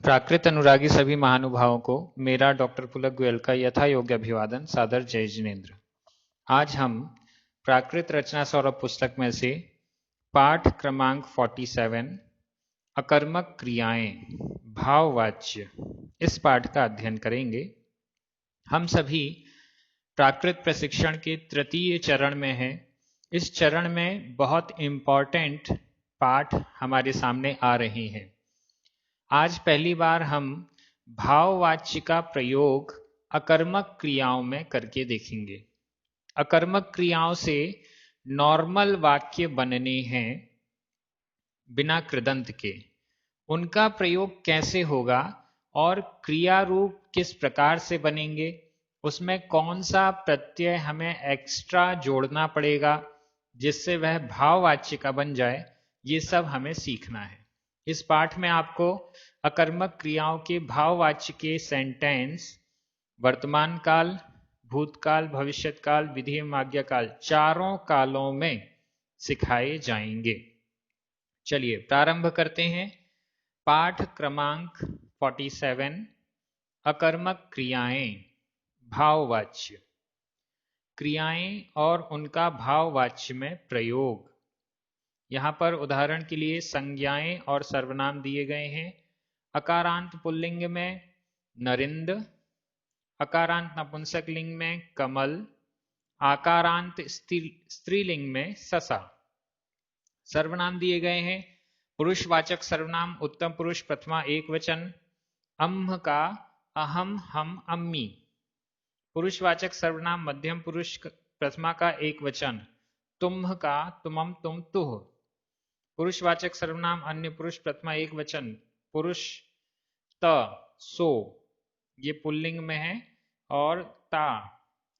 प्राकृत अनुरागी सभी महानुभावों को मेरा डॉक्टर पुलक गोयल का यथा योग्य अभिवादन, सादर जय जिनेन्द्र। आज हम प्राकृत रचना सौरभ पुस्तक में से पाठ क्रमांक 47 अकर्मक क्रियाएं भाववाच्य इस पाठ का अध्ययन करेंगे। हम सभी प्राकृत प्रशिक्षण के तृतीय चरण में हैं। इस चरण में बहुत इंपॉर्टेंट पाठ हमारे सामने आ रहे हैं। आज पहली बार हम भाववाच्य का प्रयोग अकर्मक क्रियाओं में करके देखेंगे। अकर्मक क्रियाओं से नॉर्मल वाक्य बनने हैं बिना कृदंत के। उनका प्रयोग कैसे होगा और क्रिया रूप किस प्रकार से बनेंगे, उसमें कौन सा प्रत्यय हमें एक्स्ट्रा जोड़ना पड़ेगा जिससे वह भाववाच्य का बन जाए, ये सब हमें सीखना है। इस पाठ में आपको अकर्मक क्रियाओं के भाववाच्य के सेंटेंस वर्तमान काल, भूतकाल, भविष्यत्काल, विधि एवं आज्ञाकाल चारों कालों में सिखाए जाएंगे। चलिए प्रारंभ करते हैं। पाठ क्रमांक 47 अकर्मक क्रियाएं भाववाच्य। क्रियाएं और उनका भाववाच्य में प्रयोग। यहां पर उदाहरण के लिए संज्ञाएं और सर्वनाम दिए गए हैं। अकारांत पुल्लिंग में नरिंद, अकारांत नपुंसक लिंग में कमल, आकारांत स्त्रीलिंग में ससा। सर्वनाम दिए गए हैं। पुरुषवाचक सर्वनाम उत्तम पुरुष प्रथमा एक वचन, अम्ह का अहम हम अम्मी। पुरुषवाचक सर्वनाम मध्यम पुरुष प्रथमा का एक वचन, तुम्ह का तुमम तुम तुह। पुरुषवाचक सर्वनाम अन्य पुरुष प्रथमा एक वचन, पुरुष त सो, ये पुल्लिंग में है, और ता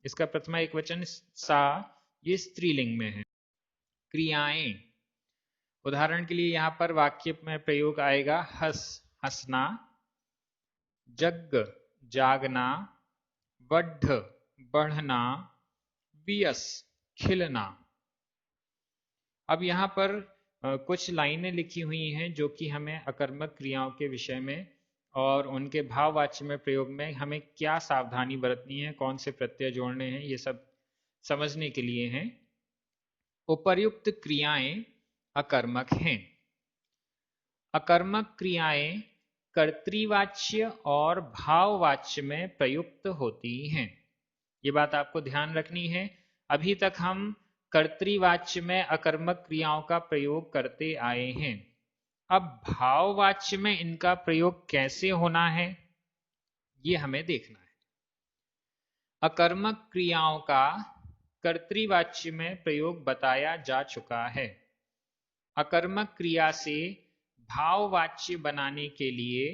इसका प्रथमा एक वचन सा, ये स्त्रीलिंग में है। क्रियाएं, उदाहरण के लिए यहां पर वाक्य में प्रयोग आएगा हंस हंसना, जग जागना, बढ़ बढ़ना, वियस खिलना। अब यहां पर कुछ लाइनें लिखी हुई हैं जो कि हमें अकर्मक क्रियाओं के विषय में और उनके भाववाच्य में प्रयोग में हमें क्या सावधानी बरतनी है, कौन से प्रत्यय जोड़ने हैं, ये सब समझने के लिए हैं। उपर्युक्त क्रियाएं अकर्मक हैं। अकर्मक क्रियाएं कर्तृवाच्य और भाववाच्य में प्रयुक्त होती हैं। ये बात आपको ध्यान रखनी है। अभी तक हम कर्तृवाच्य में अकर्मक क्रियाओं का प्रयोग करते आए हैं। अब भाववाच्य में इनका प्रयोग कैसे होना है, ये हमें देखना है। अकर्मक क्रियाओं का कर्तृवाच्य में प्रयोग बताया जा चुका है। अकर्मक क्रिया से भाववाच्य बनाने के लिए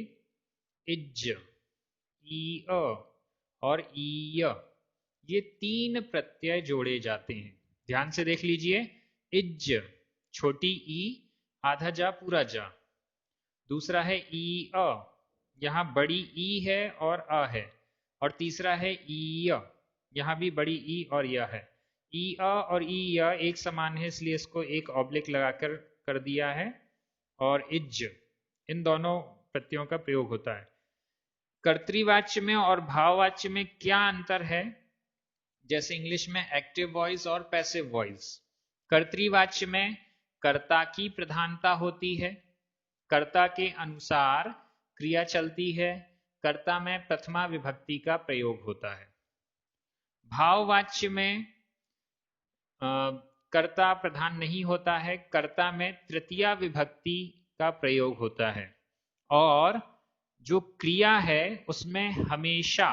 इज्ज, ई और ईय, ये तीन प्रत्यय जोड़े जाते हैं। ध्यान से देख लीजिए। इज्ज छोटी ई, आधा जा पूरा जा। दूसरा है ई अ, यहां बड़ी ई है और अ है। और तीसरा है ई, यहां भी बड़ी ई और य है। ई अ और ई य एक समान है, इसलिए इसको एक ऑब्लिक लगाकर कर दिया है। और इज्ज, इन दोनों प्रत्ययों का प्रयोग होता है। कर्तृवाच्य में और भाववाच्य में क्या अंतर है? जैसे इंग्लिश में एक्टिव वॉइस और पैसिव वॉइस। कर्तृवाच्य में कर्ता की प्रधानता होती है, कर्ता के अनुसार क्रिया चलती है, कर्ता में प्रथमा विभक्ति का प्रयोग होता है। भाववाच्य में कर्ता प्रधान नहीं होता है, कर्ता में तृतीया विभक्ति का प्रयोग होता है, और जो क्रिया है उसमें हमेशा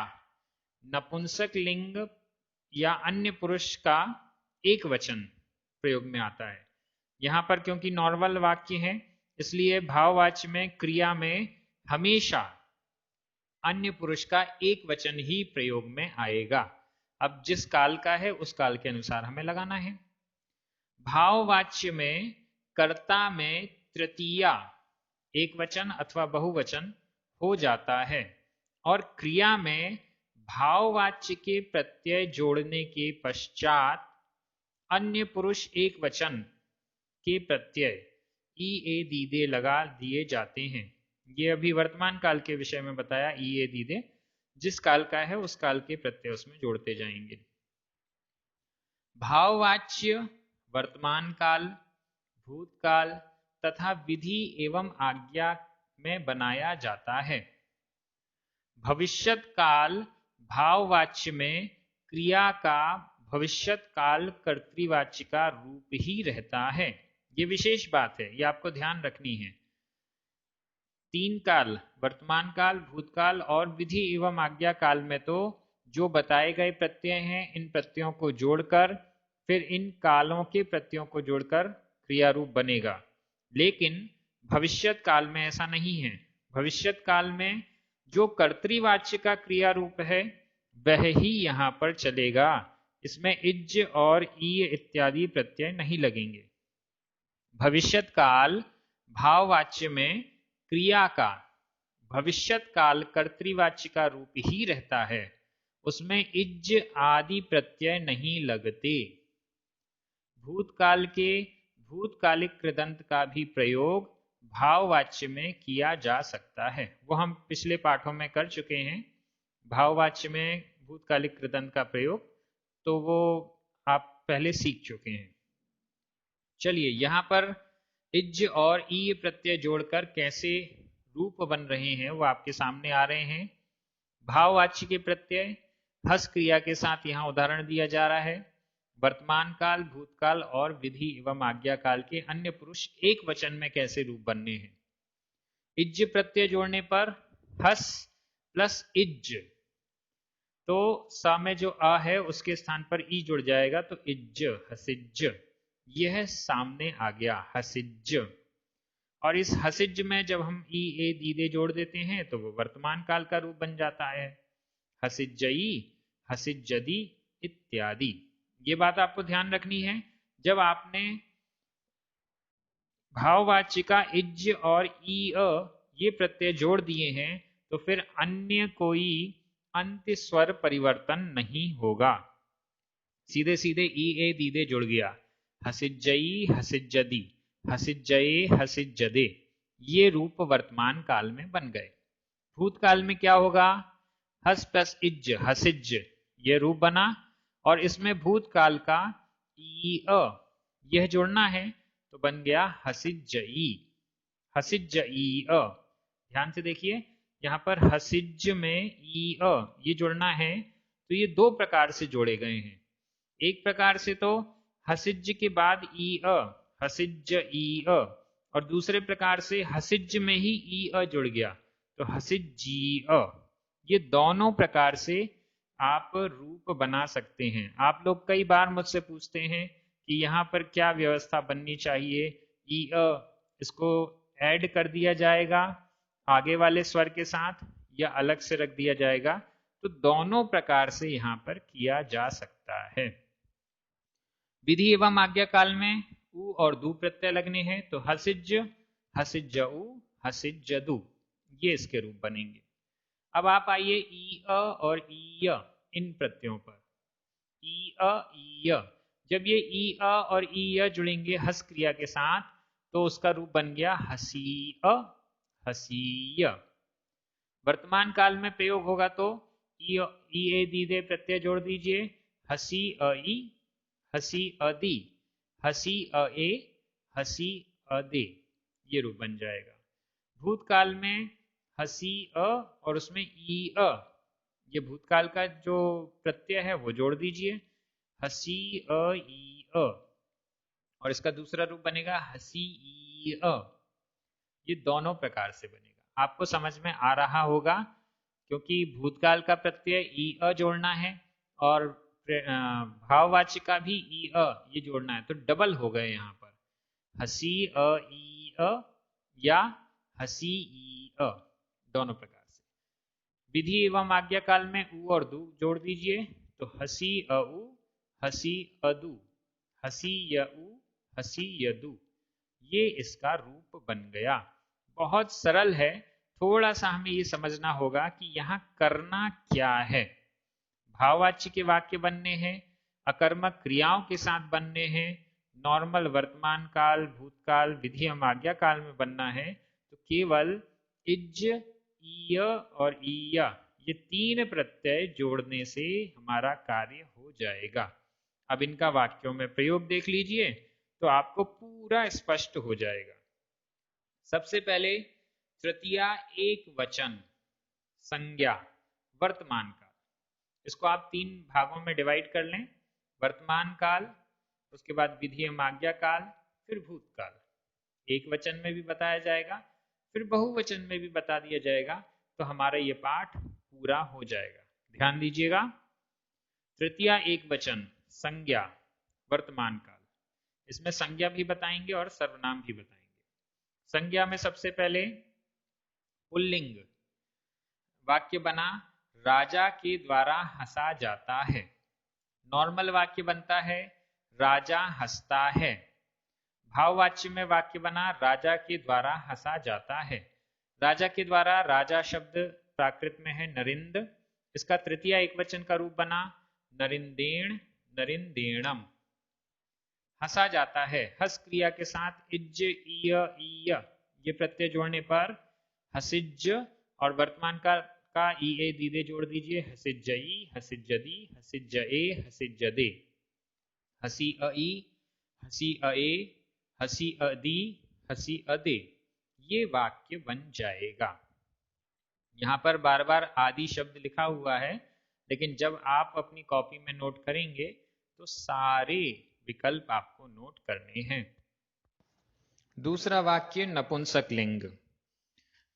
नपुंसक लिंग या अन्य पुरुष का एक वचन प्रयोग में आता है। यहां पर क्योंकि नॉर्मल वाक्य है, इसलिए भाववाच्य में क्रिया में हमेशा अन्य पुरुष का एक वचन ही प्रयोग में आएगा। अब जिस काल का है उस काल के अनुसार हमें लगाना है। भाववाच्य में कर्ता में तृतीया एक वचन अथवा बहुवचन हो जाता है, और क्रिया में भाववाच्य के प्रत्यय जोड़ने के पश्चात अन्य पुरुष एक वचन के प्रत्यय ई ए दीदे लगा दिए जाते हैं। ये अभी वर्तमान काल के विषय में बताया ईए दीदे, जिस काल का है उस काल के प्रत्यय उसमें जोड़ते जाएंगे। भाववाच्य वर्तमान काल, भूतकाल तथा विधि एवं आज्ञा में बनाया जाता है। भविष्यत काल भाववाच्य में क्रिया का भविष्यत काल कर्तृवाच्य का रूप ही रहता है। ये विशेष बात है, ये आपको ध्यान रखनी है। तीन काल, वर्तमान काल, भूतकाल और विधि एवं आज्ञा काल में तो जो बताए गए प्रत्यय हैं, इन प्रत्ययों को जोड़कर फिर इन कालों के प्रत्ययों को जोड़कर क्रिया रूप बनेगा। लेकिन भविष्यत काल में ऐसा नहीं है। भविष्यत काल में जो कर्तृवाच्य का क्रिया रूप है वह ही यहां पर चलेगा। इसमें इज्ज और ई इत्यादि प्रत्यय नहीं लगेंगे। भविष्यत काल भाववाच्य में क्रिया का भविष्यत काल कर्तृवाच्य का रूप ही रहता है, उसमें इज्ज आदि प्रत्यय नहीं लगते। भूतकाल के भूतकालिक कृदंत का भी प्रयोग भाववाच्य में किया जा सकता है, वो हम पिछले पाठों में कर चुके हैं। भाववाच्य में भूतकालिक कृदंत का प्रयोग तो वो आप पहले सीख चुके हैं। चलिए यहां पर इज्ज और ई प्रत्यय जोड़कर कैसे रूप बन रहे हैं वो आपके सामने आ रहे हैं। भाववाच्य के प्रत्यय हस क्रिया के साथ यहां उदाहरण दिया जा रहा है। वर्तमान काल, भूतकाल और विधि एवं आज्ञा काल के अन्य पुरुष एक वचन में कैसे रूप बनने हैं। इज्ज प्रत्यय जोड़ने पर हस प्लस इज्ज, तो सा में जो आ है उसके स्थान पर ई जुड़ जाएगा तो इज्ज, हसिज्ज, यह सामने आ गया हसिज्ज। और इस हसिज्ज में जब हम ई ए दीदे जोड़ देते हैं तो वो वर्तमान काल का रूप बन जाता है, हसिज्जई, हसिज्जदी इत्यादि। ये बात आपको ध्यान रखनी है। जब आपने भाववाच्य का इज्ज और ई ये प्रत्यय जोड़ दिए हैं तो फिर अन्य कोई अंत्य स्वर परिवर्तन नहीं होगा, सीधे सीधे ई ए दीदे जुड़ गया, हसिज्जई, हसिज्जदी, हसिज्जये, हसिज्जदे, ये रूप वर्तमान काल में बन गए। भूतकाल में क्या होगा, हस प्लस इज्ज, हसिज्ज, ये रूप बना और इसमें भूतकाल का ई यह जोड़ना है तो बन गया हसिज्जई, हसिज्जई। ध्यान से देखिए यहां पर हसिज्ज में ई ये जोड़ना है तो ये दो प्रकार से जोड़े गए हैं। एक प्रकार से तो हसिज्ज के बाद ई हसिज्ज ई, और दूसरे प्रकार से हसिज्ज में ही ई जुड़ गया तो हसिज्जी। ये दोनों प्रकार से आप रूप बना सकते हैं। आप लोग कई बार मुझसे पूछते हैं कि यहाँ पर क्या व्यवस्था बननी चाहिए, ई इसको ऐड कर दिया जाएगा आगे वाले स्वर के साथ या अलग से रख दिया जाएगा, तो दोनों प्रकार से यहाँ पर किया जा सकता है। विधि एवं आज्ञा काल में उ और दू प्रत्यय लगने हैं तो हसिज्ज, हसिज्जउ, हसिज्जदु, ये इसके रूप बनेंगे। अब आप आइए ई और ई इन प्रत्ययों पर। ई ई, जब ये ई और ई जुड़ेंगे हस क्रिया के साथ तो उसका रूप बन गया हसी हसीय। वर्तमान काल में प्रयोग होगा तो ई ए दीदे प्रत्यय जोड़ दीजिए, हसी ई, हसी अदी, हसी ए, हसी अदे, ये रूप बन जाएगा। भूतकाल में हसी और उसमें ई ये भूतकाल का जो प्रत्यय है वो जोड़ दीजिए, हसी ई और इसका दूसरा रूप बनेगा हसी ई। ये दोनों प्रकार से बनेगा। आपको समझ में आ रहा होगा क्योंकि भूतकाल का प्रत्यय ई जोड़ना है और भाववाच्य का भी ई ये जोड़ना है तो डबल हो गए यहाँ पर, हसी ई या हसी ई, दोनों प्रकार से। विधि एवं आज्ञा काल में उ और दू जोड़ दीजिए तो हसी अउ, हसी अदु, हसी यउ, हसी यदु, ये इसका रूप बन गया। बहुत सरल है, थोड़ा सा हमें ये समझना होगा कि यहाँ करना क्या है। भाववाच्य के वाक्य बनने हैं, अकर्मक क्रियाओं के साथ बनने हैं, नॉर्मल वर्तमान काल, भूतकाल, विधि एवं आज्ञा काल में बनना है तो केवल इज, ईय और ईया, ये तीन प्रत्यय जोड़ने से हमारा कार्य हो जाएगा। अब इनका वाक्यों में प्रयोग देख लीजिए तो आपको पूरा स्पष्ट हो जाएगा। सबसे पहले तृतीया एक वचन संज्ञा वर्तमान काल, इसको आप तीन भागों में डिवाइड कर लें। वर्तमान काल, उसके बाद विधि एवं आज्ञा काल, फिर भूतकाल। एक वचन में भी बताया जाएगा, फिर बहुवचन में भी बता दिया जाएगा, तो हमारा ये पाठ पूरा हो जाएगा। ध्यान दीजिएगा, तृतीया एक वचन संज्ञा वर्तमान काल, इसमें संज्ञा भी बताएंगे और सर्वनाम भी बताएंगे। संज्ञा में सबसे पहले पुल्लिंग वाक्य बना, राजा के द्वारा हंसा जाता है। नॉर्मल वाक्य बनता है, राजा हंसता है। भाववाच्य में वाक्य बना, राजा के द्वारा हंसा जाता है। राजा के द्वारा, राजा शब्द प्राकृत में है नरिंद, इसका तृतीया एक वचन का रूप बना नरिंदेण नरिंदेणम। हंसा जाता है, हस क्रिया के साथ इज्ज ईय ईय ये प्रत्यय जोड़ने पर हसिज्ज, और वर्तमान का ईए दीदे जोड़ दीजिए, हसिज्जई हसिज्जदी हसिज्जए हसिज्जदे, हसी अई हसी अए हसी अदी हसी अदे, ये वाक्य बन जाएगा। यहां पर बार बार आदि शब्द लिखा हुआ है, लेकिन जब आप अपनी कॉपी में नोट करेंगे तो सारे विकल्प आपको नोट करने हैं। दूसरा वाक्य नपुंसक लिंग,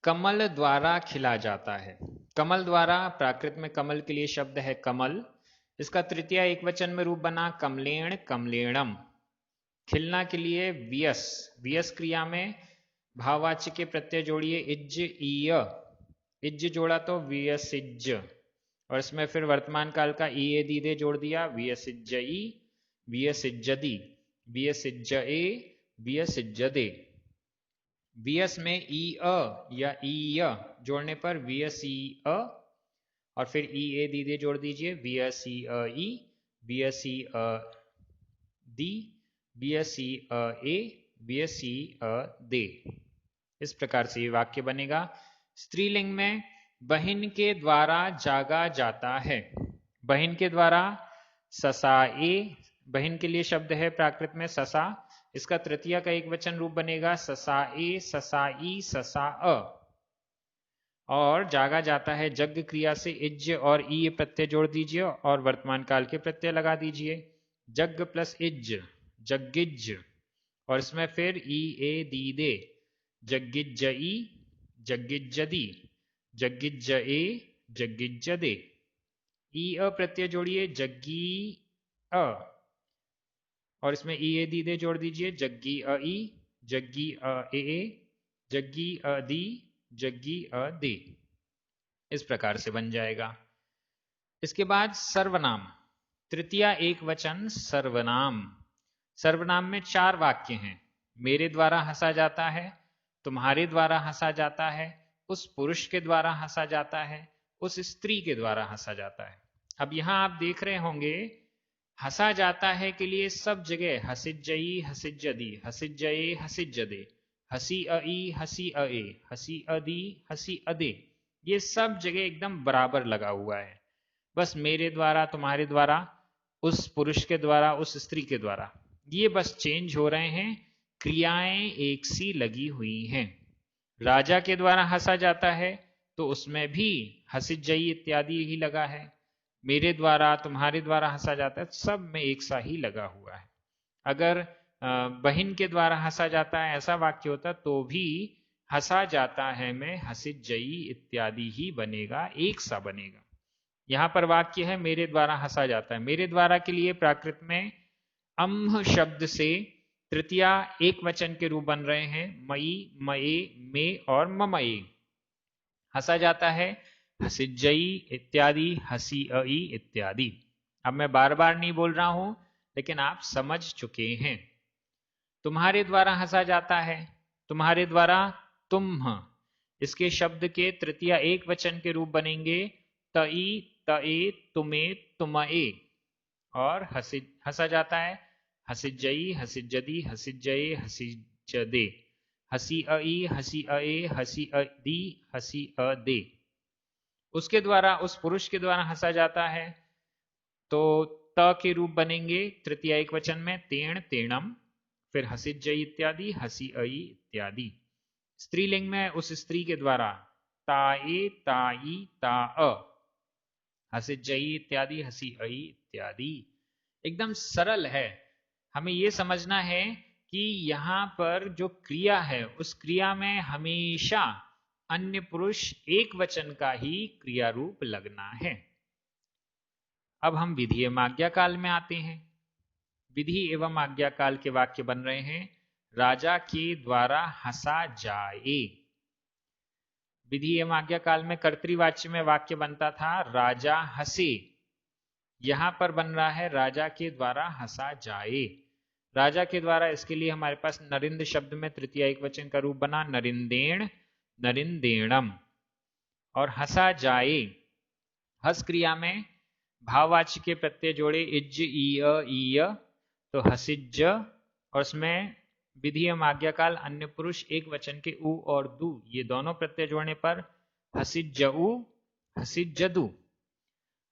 कमल द्वारा खिला जाता है। कमल द्वारा प्राकृत में कमल के लिए शब्द है कमल, इसका तृतीया एक वचन में रूप बना कमलेण कमलेणम। खिलना के लिए वियस, वियस क्रिया में भाववाच्य के प्रत्यय जोड़िए इज्ज ईय, इज्ज जोड़ा तो वियसिज्ज, और इसमें फिर वर्तमान काल का ईए दीदे जोड़ दिया, वियसिज्जई वियसिज्जदी वियसिज्जए वियसिज्जदे। वियस में ई अ या ईय जोड़ने पर वियसी अ, और फिर ई ए दीदे जोड़ दीजिए, वियसी अ ई वियसी अ दी वियसी अ ए वियसी अ दे। इस प्रकार से ये वाक्य बनेगा। स्त्रीलिंग में बहिन के द्वारा जागा जाता है। बहिन के द्वारा ससाए, बहिन के लिए शब्द है प्राकृत में ससा, इसका तृतीया का एक वचन रूप बनेगा ससाए ससाई ससा अ, और जागा जाता है जग क्रिया से इज्ज और ई प्रत्यय जोड़ दीजिए और वर्तमान काल के प्रत्यय लगा दीजिए, जग प्लस इज्ज जग्गिज्ज, और इसमें फिर ई ए दी दे जग्गिज्जई जग्गिज्जदी जग्गिज्जए जग्गिज्जदे। ई अ प्रत्यय जोड़िए जग्गी अ, और इसमें ई ए दी दे जोड़ दीजिए, जग्गी अ ई जग्गी अ ए जग्गी अ दी जग्गी अ दे। इस प्रकार से बन जाएगा। इसके बाद सर्वनाम, तृतीया एक वचन सर्वनाम। सर्वनाम में चार वाक्य हैं, मेरे द्वारा हंसा जाता है, तुम्हारे द्वारा हंसा जाता है, उस पुरुष के द्वारा हंसा जाता है, उस स्त्री के द्वारा हंसा जाता है। अब यहां आप देख रहे होंगे हंसा जाता है के लिए सब जगह हसिज्जई हसिज्जदी हसिज्जए हसिज्जदे, हसी अई हसी अए हसी अदी हसी अदे, ये सब जगह एकदम बराबर लगा हुआ है। बस मेरे द्वारा, तुम्हारे द्वारा, उस पुरुष के द्वारा, उस स्त्री के द्वारा, ये बस चेंज हो रहे हैं, क्रियाएं एक सी लगी हुई हैं। राजा के द्वारा हंसा जाता है तो उसमें भी हसिज्जई इत्यादि ही लगा है, मेरे द्वारा तुम्हारे द्वारा हंसा जाता है सब में एक सा ही लगा हुआ है। अगर बहिन के द्वारा हंसा जाता है ऐसा वाक्य होता तो भी हंसा जाता है में हसिज्जई इत्यादि ही बनेगा, एक सा बनेगा। यहां पर वाक्य है मेरे द्वारा हंसा जाता है। मेरे द्वारा के लिए प्राकृत में अम्ह शब्द से तृतीया एक वचन के रूप बन रहे हैं मई मए में और ममए। हंसा जाता है हसिज्जई इत्यादि हसी अई इत्यादि। अब मैं बार बार नहीं बोल रहा हूं, लेकिन आप समझ चुके हैं। तुम्हारे द्वारा हंसा जाता है, तुम्हारे द्वारा तुम, इसके शब्द के तृतीया एक वचन के रूप बनेंगे तई तए तुमे तुमए, और हंसा जाता है हसिज्जई हसिज्जदी हसिज्जए हसिज्जदे। हसी अ ई, हसी अ ए, हसी अ दी, हसी अ दे। उसके द्वारा, उस पुरुष के द्वारा हंसा जाता है तो त के रूप बनेंगे तृतीय एक वचन में तेण तेणम, फिर हसिज्जयी इत्यादि, हसी अई इत्यादि। स्त्रीलिंग में उस स्त्री के द्वारा ताए, ताई, ताअ, हसिज्जयी इत्यादि, हसी अई इत्यादि। एकदम सरल है। हमें यह समझना है कि यहां पर जो क्रिया है उस क्रिया में हमेशा अन्य पुरुष एक वचन का ही क्रिया रूप लगना है। अब हम विधि एवं आज्ञा काल में आते हैं। विधि एवं आज्ञा काल के वाक्य बन रहे हैं राजा के द्वारा हंसा जाए। विधि एवं आज्ञा काल में कर्तृवाच्य में वाक्य बनता था राजा हंसे, यहां पर बन रहा है राजा के द्वारा हंसा जाए। राजा के द्वारा, इसके लिए हमारे पास नरिंद शब्द में तृतीय एक वचन का रूप बना नरिंदेण, नरिंदेणम। और हंसा जाए, हस क्रिया में भाववाच्य के प्रत्यय जोड़े इज्ज, ईय, तो हसिज्ज, और उसमें विधि एवं आज्ञाकाल अन्य पुरुष एक वचन के उ और दु, ये दोनों प्रत्यय जोड़ने पर हसिज्जउ, हसिज्जदु।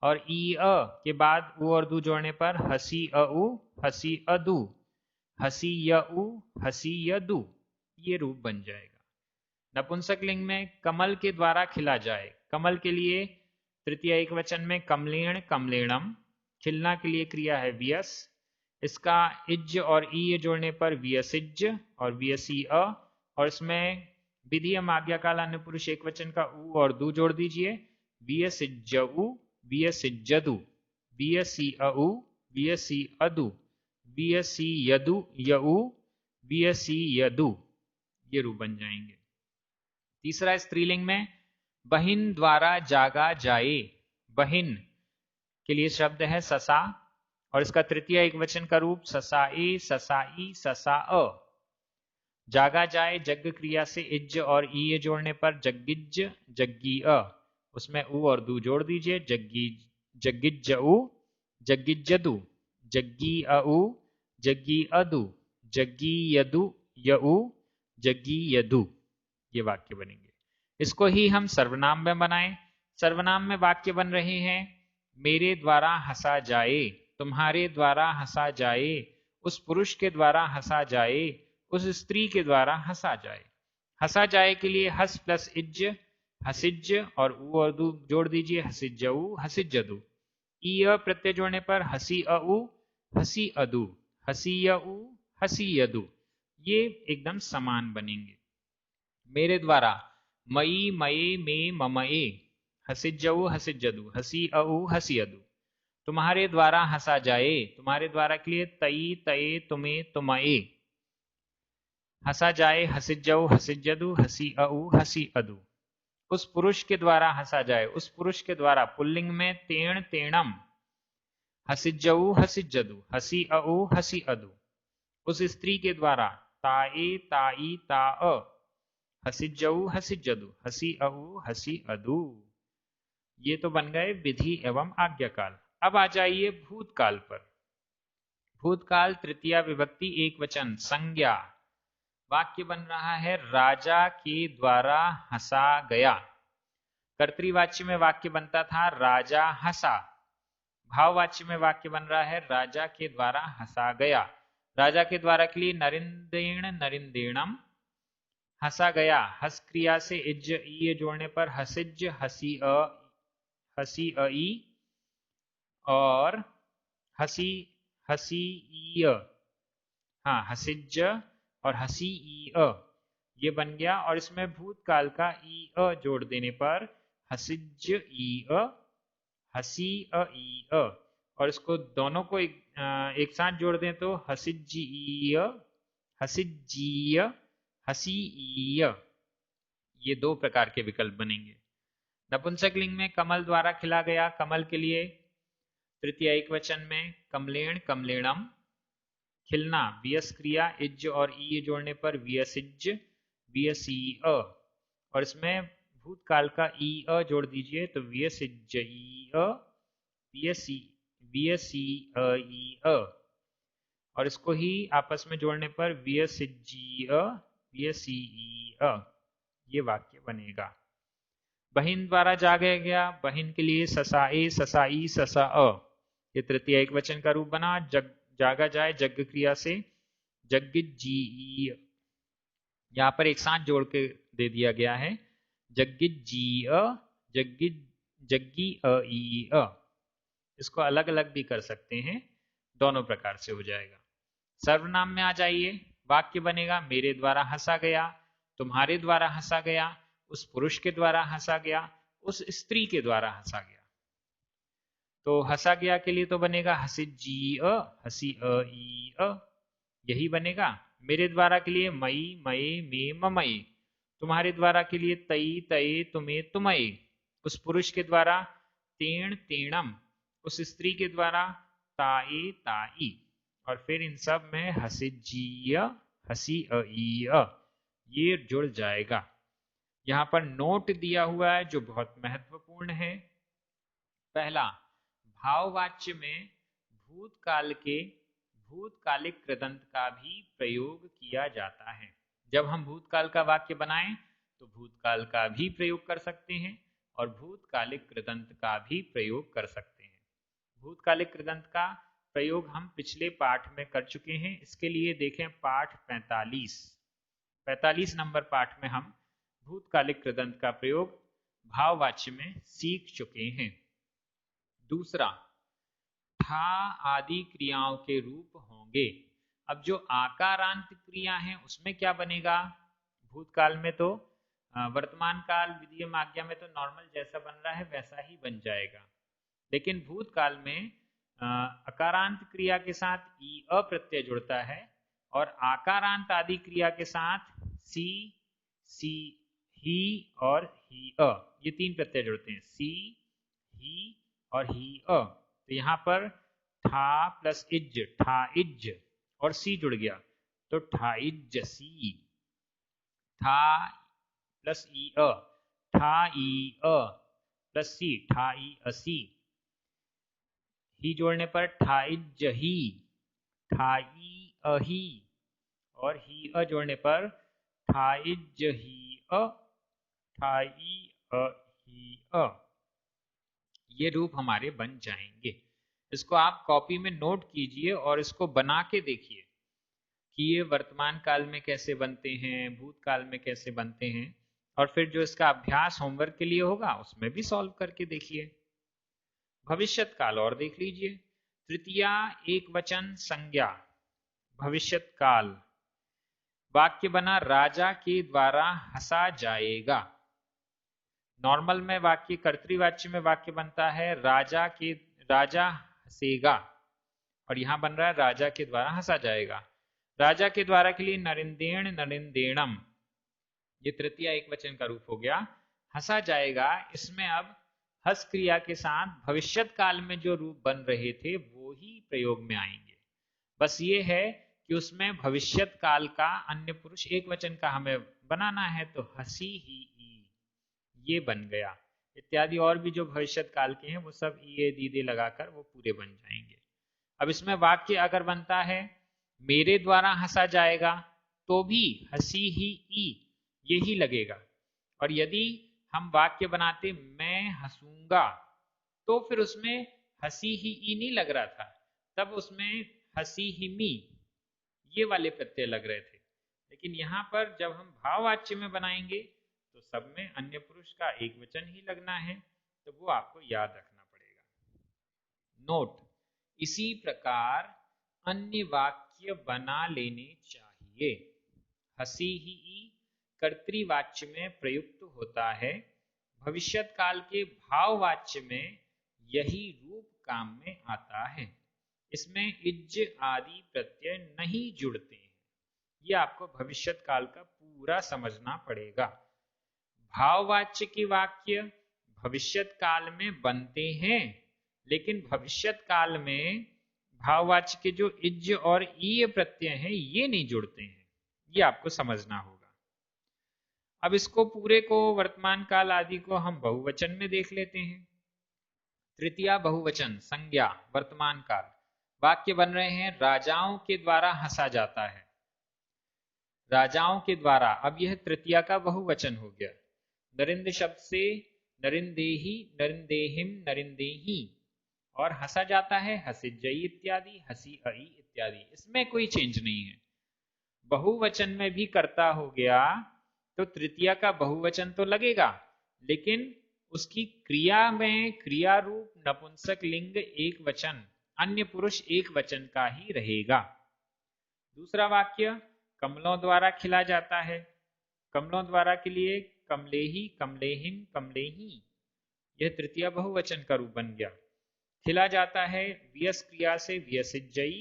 और ई अ के बाद उ और दु जोड़ने पर हसी अउ, हसी अदु, हसी यउ, हसी यदु, ये रूप बन जाएगा। नपुंसक लिंग में कमल के द्वारा खिला जाए, कमल के लिए तृतीय एक वचन में कमलेण, कमलेणम, खिलना के लिए क्रिया है वियस, इसका इज्ज और ई जोड़ने पर वियसिज्ज और वियसी अ, और इसमें विधि एवं आज्ञाकाल अन्य पुरुष एक वचन का उ और दु जोड़ दीजिए वियसिज्जउ, वियसिज्जदु, वियसी अउ, वियसी अदु, वियसी यदु, यउ, वियसी यदु, ये रूप बन जाएंगे। तीसरा स्त्रीलिंग में बहिन द्वारा जागा जाए, बहिन के लिए शब्द है ससा, और इसका तृतीय एक वचन का रूप ससाए, ससाई, ससा अ। जागा जाए जग्ग क्रिया से इज्ज और ई जोड़ने पर जग्गिज्ज, जग्गी अ, उसमें उ और दु जोड़ दीजिए जग्गी, जग्गिज्जउ, जग्गिज्जदु, जग्गी अउ, जग्गी अदु, जग्गी यदु, यउ, जग्गी यदु, ये वाक्य बनेंगे। इसको ही हम सर्वनाम में बनाएं। सर्वनाम में वाक्य बन रहे हैं मेरे द्वारा हंसा जाए, तुम्हारे द्वारा हंसा जाए, उस पुरुष के द्वारा हंसा जाए, उस स्त्री के द्वारा हंसा जाए। हंसा जाए के लिए हस प्लस इज्ज, हसिज्ज, और उ और दु जोड़ दीजिए हसिज्जउ, हसिज्जदु। ई प्रत्यय जोड़ने पर हसी अउ, हसी अदु, हसी यउ, हसी यदु, ये एकदम समान बनेंगे। मेरे द्वारा मई, मये, मे, ममए, हसिज्जउ, हसिज्जदु, हसी अउ, हसी अदु। तुम्हारे द्वारा हंसा जाए, तुम्हारे द्वारा के लिए तई, तये, तुम्हें, तुमए, हंसा जाए हसिज्जउ, हसिज्जदु, हसी अउ, हसी अदु। उस पुरुष के द्वारा हंसा जाए, उस पुरुष के द्वारा पुल्लिंग में तेण, तेणम, हसिज्जउ, हसिज्जदु, हसी अउ, हसी अदु। उस स्त्री के द्वारा ताए, ताई, ताअ, हसिज्जउ, हसिज्जदु, हसी अउ, हसी अदु। ये तो बन गए विधि एवं आज्ञाकाल। अब आ जाइए भूतकाल पर। भूतकाल तृतीया विभक्ति एक वचन संज्ञा, वाक्य बन रहा है राजा के द्वारा हंसा गया। कर्तृवाच्य में वाक्य बनता था राजा हंसा, भाववाच्य में वाक्य बन रहा है राजा के द्वारा हंसा गया। राजा के द्वारा के लिए नरिंदेण, नरिंदेणम, हंसा गया, हस क्रिया से इज्ज ई जोड़ने पर हसिज्ज, हसी अ, हसी अई, और हसी, हसी ई, हाँ हसिज्ज और हसी ई अ, ये बन गया। और इसमें भूतकाल का ई अ जोड़ देने पर हसिज्ज ई अ, हसी अ ई अ, और इसको दोनों को एक साथ जोड़ दें तो हसिज्जीय, हसिज्जीय, हसीईय, ये दो प्रकार के विकल्प बनेंगे। नपुंसक लिंग में कमल द्वारा खिला गया, कमल के लिए तृतीय एक वचन में कमलेण, कमलेणम, खिलना वियस क्रिया इज्ज और ई जोड़ने पर वियसिज्ज, वियसी अ, और इसमें भूतकाल का ई अ जोड़ दीजिए तो वियसिज्ज ई अ, वियसी, वियसी अ ई अ, और इसको ही आपस में जोड़ने पर वियसिज्जी अ, ये सी ई अ, ये वाक्य बनेगा। बहिन द्वारा जागा गया, बहिन के लिए ससाए ससाई ससा अ, ये तृतीय एक वचन का रूप बना। जागा जाए जग क्रिया से जग्गित जी, यहां पर एक साथ जोड़ के दे दिया गया है, जग्गित जी अ, जग्गित जग्गी अ ई अ। इसको अलग अलग भी कर सकते हैं, दोनों प्रकार से हो जाएगा। सर्वनाम में आ जाइए, वाक्य बनेगा मेरे द्वारा हंसा गया, तुम्हारे द्वारा हंसा गया, उस पुरुष के द्वारा हंसा गया, उस स्त्री के द्वारा हंसा गया। तो हंसा गया के लिए तो बनेगा हसी जी अ, हसी अ ई अ, यही बनेगा। मेरे द्वारा के लिए मई मई मे ममई, तुम्हारे द्वारा के लिए तई तय तुम्हें तुमई, उस पुरुष के द्वारा तेण तेणम, उस स्त्री के द्वारा ताए ताई, और फिर इन सब में हसी जी हसी अ ई अ, ये जुड़ जाएगा। यहां पर नोट दिया हुआ है जो बहुत महत्वपूर्ण है। पहला, भाववाच्य में भूतकाल के भूतकालिक कृदंत का भी प्रयोग किया जाता है। जब हम भूतकाल का वाक्य बनाएं तो भूतकाल का भी प्रयोग कर सकते हैं और भूतकालिक कृदंत का भी प्रयोग कर सकते हैं। भूतकालिक कृदंत का प्रयोग हम पिछले पाठ में कर चुके हैं। इसके लिए देखें पाठ 45 नंबर पाठ में हम भूतकालिक कृदंत का प्रयोग भाववाच्य में सीख चुके हैं। दूसरा, ठा आदि क्रियाओं के रूप होंगे। अब जो आकारांत क्रिया है उसमें क्या बनेगा? भूतकाल में तो वर्तमान काल विधेयम आज्ञा में तो नॉर्मल जैसा बन रहा है वैसा ही बन जाएगा, लेकिन भूतकाल में अकारांत क्रिया के साथ ई अ प्रत्यय जुड़ता है और आकारांत आदि क्रिया के साथ सी सी ही और ही अ, ये तीन प्रत्यय जुड़ते हैं, सी ही और ही अ। तो यहां पर ठा प्लस इज, ठा इज, और सी जुड़ गया तो ठा इज सी, ठा प्लस ई अ, ठा ई अ प्लस सी, ठा ई असी। ही जोड़ने पर ठाइज ही, ठाई अही, और ही अ जोड़ने पर ठाइज ही अ, ठाई अही अ। ये रूप हमारे बन जाएंगे। इसको आप कॉपी में नोट कीजिए और इसको बना के देखिए कि ये वर्तमान काल में कैसे बनते हैं, भूतकाल में कैसे बनते हैं, और फिर जो इसका अभ्यास होमवर्क के लिए होगा उसमें भी सॉल्व करके देखिए। भविष्यत काल और देख लीजिए। तृतीया एक वचन संज्ञा भविष्यत काल, वाक्य बना राजा के द्वारा हंसा जाएगा। नॉर्मल में वाक्य कर्तृवाच्य में वाक्य बनता है राजा हंसेगा, और यहां बन रहा है राजा के द्वारा हंसा जाएगा। राजा के द्वारा के लिए नरिंदेण नरिंदेणम, ये तृतीया एक वचन का रूप हो गया। हंसा जाएगा, इसमें अब हस क्रिया के साथ भविष्यत काल में जो रूप बन रहे थे वो ही प्रयोग में आएंगे। बस ये है कि उसमें भविष्यत काल का अन्य पुरुष एक वचन का हमें बनाना है, तो हसी ही ये बन गया। इत्यादि और भी जो भविष्यत काल के हैं वो सब ये दीदे लगाकर वो पूरे बन जाएंगे। अब इसमें वाक्य अगर बनता है मेरे द्वारा हंसा जाएगा तो भी हसी ही ई यही लगेगा, और यदि हम वाक्य बनाते मैं हंसूंगा तो फिर उसमें हसी ही ई नहीं लग रहा था, तब उसमें हसी ही मी ये वाले प्रत्यय लग रहे थे। लेकिन यहां पर जब हम भाववाच्य में बनाएंगे तो सब में अन्य पुरुष का एक वचन ही लगना है, तो वो आपको याद रखना पड़ेगा। नोट, इसी प्रकार अन्य वाक्य बना लेने चाहिए। हसी ही कर्तृवाच्य में प्रयुक्त होता है, भविष्यत काल के भाववाच्य में यही रूप काम में आता है। इसमें इज आदि प्रत्यय नहीं जुड़ते हैं। ये आपको भविष्यत काल का पूरा समझना पड़ेगा। भाववाच्य के वाक्य भविष्यत काल में बनते हैं, लेकिन भविष्यत काल में भाववाच्य के जो इज और ई प्रत्यय हैं ये नहीं जुड़ते हैं, ये आपको समझना होगा। अब इसको पूरे को वर्तमान काल आदि को हम बहुवचन में देख लेते हैं। तृतीया बहुवचन संज्ञा वर्तमान काल, वाक्य बन रहे हैं राजाओं के द्वारा हंसा जाता है। राजाओं के द्वारा, अब यह तृतीया का बहुवचन हो गया। नरिंद शब्द से नरिंदेही, नरिंदेहिम, नरिंदेही, और हंसा जाता है हसिजई इत्यादि, हसी अई इत्यादि। इसमें कोई चेंज नहीं है। बहुवचन में भी कर्ता हो गया तो तृतीया का बहुवचन तो लगेगा, लेकिन उसकी क्रिया में क्रिया रूप नपुंसक लिंग एक वचन, अन्य पुरुष एक वचन का ही रहेगा। दूसरा वाक्य, कमलों द्वारा खिला जाता है। कमलों द्वारा के लिए कमलेही, कमलेहिम, कमलेही, यह तृतीया बहुवचन का रूप बन गया। खिला जाता है वियस क्रिया से वियसिजई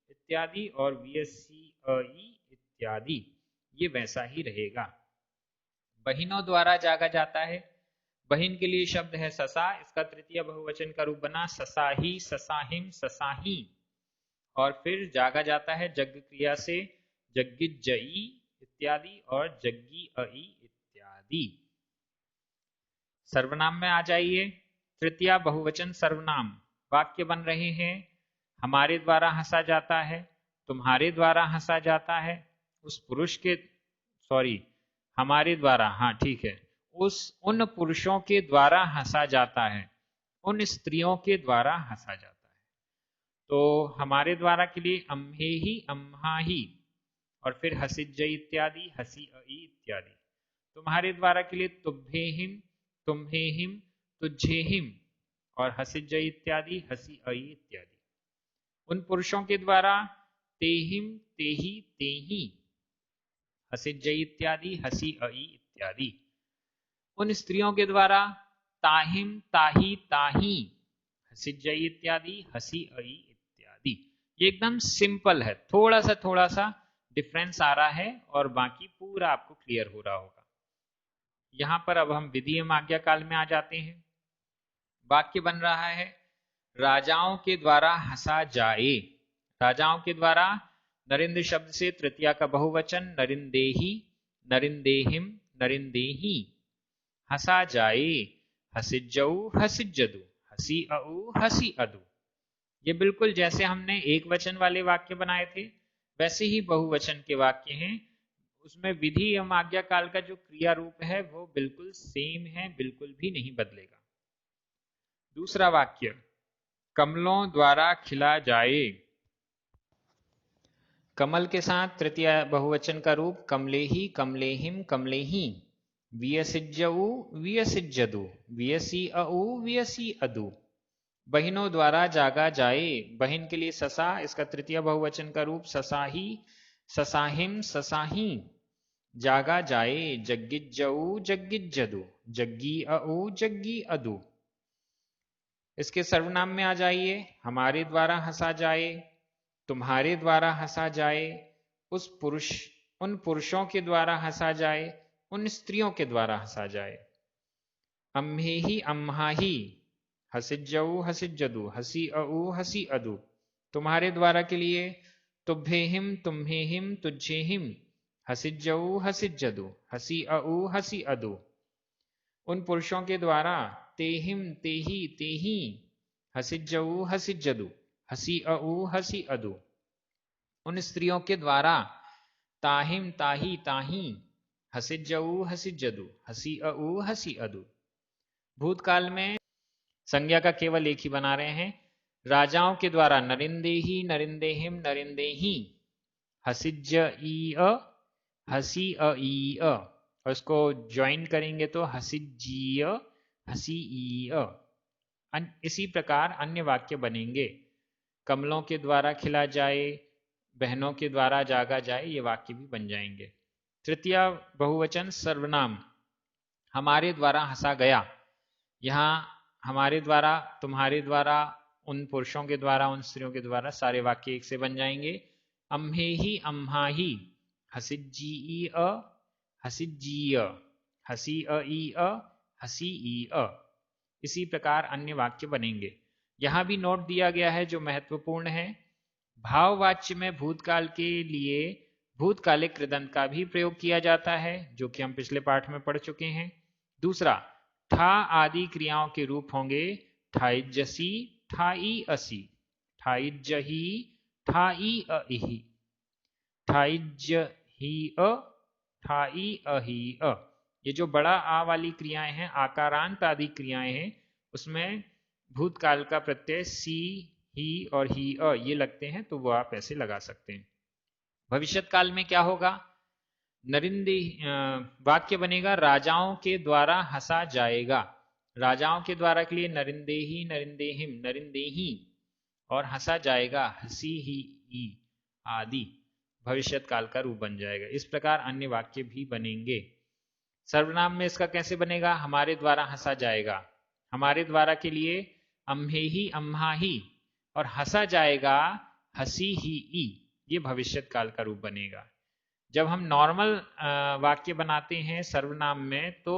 इत्यादि और वियसी अई इत्यादि, ये वैसा ही रहेगा। बहिनों द्वारा जागा जाता है। बहिन के लिए शब्द है ससा, इसका तृतीय बहुवचन का रूप बना ससाही, ससाहिम, ससाही, और फिर जागा जाता है जग क्रिया से जग्गिजई इत्यादि और जग्गी अई इत्यादि। सर्वनाम में आ जाइए। तृतीया बहुवचन सर्वनाम। वाक्य बन रहे हैं, हमारे द्वारा हंसा जाता है, तुम्हारे द्वारा हंसा जाता है, उस पुरुष के, सॉरी, हमारे द्वारा, हाँ ठीक है, उन पुरुषों के द्वारा हंसा जाता है, उन स्त्रियों के द्वारा हंसा जाता है। तो हमारे द्वारा के लिए अम्हेही, अम्हाही, और फिर हसिजई इत्यादि, हसी अई इत्यादि। तुम्हारे द्वारा के लिए तुभ्येहिम, तुम्हेहिम, तुझेहिम, और हसिजई इत्यादि, हसी अई इत्यादि। उन पुरुषों के द्वारा तेहिम, तेही, तेही, हसिजई इत्यादि, हसी अई इत्यादि। उन स्त्रियों के द्वारा ताहिम, ताही, ताही, हसिजई इत्यादि, हसी अई इत्यादि। ये एकदम सिंपल है, थोड़ा सा डिफरेंस आ रहा है और बाकी पूरा आपको क्लियर हो रहा होगा। यहां पर अब हम विधि एवं आज्ञा काल में आ जाते हैं। वाक्य बन रहा है, राजाओं के द्वारा हंसा जाए। राजाओं के द्वारा, नरिंद शब्द से तृतीया का बहुवचन नरिंदेही, नरिंदेहिम, नरिंदेही, हंसा जाए हसिजऊ, हसिजदु, हसी अऊ, हसी अदु। ये बिल्कुल जैसे हमने एक वचन वाले वाक्य बनाए थे वैसे ही बहुवचन के वाक्य हैं। उसमें विधि एवं आज्ञा काल का जो क्रिया रूप है वो बिल्कुल सेम है, बिल्कुल भी नहीं बदलेगा। दूसरा वाक्य, कमलों द्वारा खिला जाए। कमल के साथ तृतीय बहुवचन का रूप कमलेही, कमलेहिम, कमलेही, वियसिजऊ, वियसिजदु, वियसी अऊ, वियसी अदु। बहिनों द्वारा जागा जाए। बहिन के लिए ससा, इसका तृतीय बहुवचन का रूप ससाही, ससाहिम, ससाही, जागा जाए जग्गिजऊ, जग्गिजदु, जग्गी अऊ, जग्गी अदु। इसके सर्वनाम में आ जाइए। हमारे द्वारा हंसा जाए, तुम्हारे द्वारा हंसा जाए, उन पुरुषों के द्वारा हंसा जाए, उन स्त्रियों के द्वारा हंसा जाए। अम्हेही, अम्हाही, हसिजऊ, हसिजदु, हसी अऊ, हसी अदु। तुम्हारे द्वारा के लिए तुभ्येहिम, तुम्हेहिम, तुझेहिम, हसिजऊ, हसिजदु, हसी अऊ, हसी अदु। उन पुरुषों के द्वारा तेहिम, तेही, तेही, हसिजऊ, हसिजदु, हसी अऊ, हसी अदु। उन स्त्रियों के द्वारा ताहिम, ताही, ताही, हसिजऊ, हसिजदु, हसी अऊ, हसी अदु। भूतकाल में संज्ञा का केवल एक ही बना रहे हैं। राजाओं के द्वारा नरिंदेही, नरिंदेहिम, नरिंदेही, हसिजई, हसी अई, और इसको ज्वाइन करेंगे तो हसिजीय, हसी। इसी प्रकार अन्य वाक्य बनेंगे। कमलों के द्वारा खिला जाए, बहनों के द्वारा जागा जाए, ये वाक्य भी बन जाएंगे। तृतीय बहुवचन सर्वनाम, हमारे द्वारा हंसा गया। यहाँ हमारे द्वारा, तुम्हारे द्वारा, उन पुरुषों के द्वारा, उन स्त्रियों के द्वारा, सारे वाक्य एक से बन जाएंगे। अम्हेही, अम्हाही, हसिजी, हसिजीय, हसी अई, हसी ई। इसी प्रकार अन्य वाक्य बनेंगे। यहां भी नोट दिया गया है जो महत्वपूर्ण है, भाववाच्य में भूतकाल के लिए भूतकालिक कृदंत का भी प्रयोग किया जाता है, जो कि हम पिछले पाठ में पढ़ चुके हैं। दूसरा, ठा आदि क्रियाओं के रूप होंगे ठाइजसी, ठाई असी, ठाइजही, ठाई अहि, ठाइजही, ही अ, ठाई अही अ। ये जो बड़ा आ वाली क्रियाएं हैं, आकारांत आदि क्रियाएं हैं, उसमें भूतकाल का प्रत्यय सी, ही और ही अ ये लगते हैं, तो वो आप ऐसे लगा सकते हैं। भविष्यत काल में क्या होगा? नरिंदे वाक्य बनेगा राजाओं के द्वारा हंसा जाएगा। राजाओं के द्वारा के लिए नरिंदेही, नरिंदेहिम, नरिंदेही, और हंसा जाएगा हंसी ही आदि भविष्यत काल का रूप बन जाएगा। इस प्रकार अन्य वाक्य भी बनेंगे। सर्वनाम में इसका कैसे बनेगा? हमारे द्वारा हंसा जाएगा। हमारे द्वारा के लिए अम्हेही, अम्हाही, और हंसा जाएगा हंसी ही ई, ये भविष्यत काल का रूप बनेगा। जब हम नॉर्मल वाक्य बनाते हैं सर्वनाम में, तो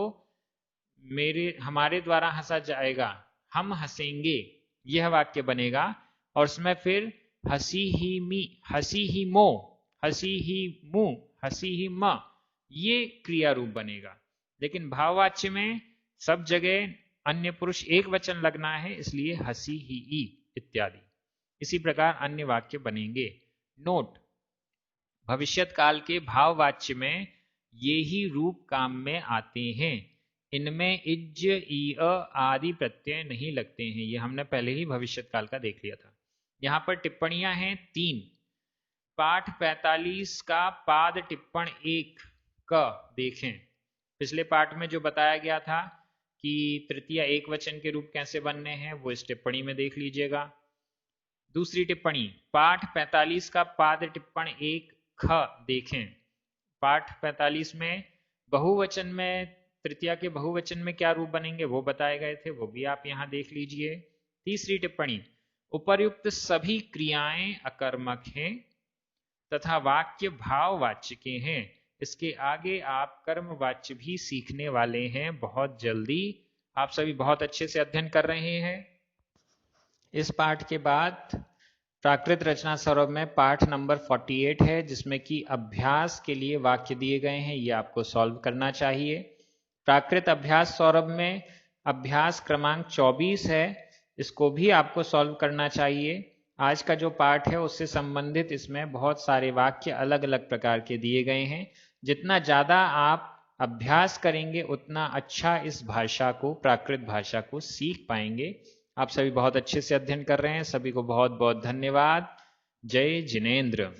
हमारे द्वारा हंसा जाएगा, हम हंसेंगे, यह वाक्य बनेगा। और उसमें फिर हंसी ही मी, हंसी ही मो, हंसी ही मु, हंसी ही म, ये क्रिया रूप बनेगा। लेकिन भाववाच्य में सब जगह अन्य पुरुष एक वचन लगना है, इसलिए हंसी ही ई इत्यादि। इसी प्रकार अन्य वाक्य बनेंगे। नोट: भविष्यत काल के भाववाच्य में ये ही रूप काम में आते हैं। इनमें इज, ई, अ आदि प्रत्यय नहीं लगते हैं। ये हमने पहले ही भविष्यत काल का देख लिया था। यहां पर टिप्पणियां हैं 3। पाठ 45 का पाद टिप्पण 1 क देखें। पिछले पाठ में जो बताया गया था कि तृतीय एक वचन के रूप कैसे बनने हैं, वो इस टिप्पणी में देख लीजिएगा। दूसरी टिप्पणी, पाठ 45 का पाद टिप्पण 1 ख देखें। पाठ 45 में बहुवचन में, तृतीया के बहुवचन में क्या रूप बनेंगे वो बताए गए थे, वो भी आप यहां देख लीजिए। तीसरी टिप्पणी, उपर्युक्त सभी क्रियाएं अकर्मक हैं तथा वाक्य भाववाच्य के हैं। इसके आगे आप कर्मवाच्य भी सीखने वाले हैं बहुत जल्दी। आप सभी बहुत अच्छे से अध्ययन कर रहे हैं। इस पाठ के बाद प्राकृत रचना सौरभ में पाठ नंबर 48 है, जिसमें कि अभ्यास के लिए वाक्य दिए गए हैं, ये आपको सॉल्व करना चाहिए। प्राकृत अभ्यास सौरभ में अभ्यास क्रमांक 24 है, इसको भी आपको सॉल्व करना चाहिए। आज का जो पाठ है उससे संबंधित इसमें बहुत सारे वाक्य अलग अलग प्रकार के दिए गए हैं। जितना ज्यादा आप अभ्यास करेंगे उतना अच्छा इस भाषा को, प्राकृत भाषा को सीख पाएंगे। आप सभी बहुत अच्छे से अध्ययन कर रहे हैं, सभी को बहुत बहुत धन्यवाद। जय जिनेंद्र।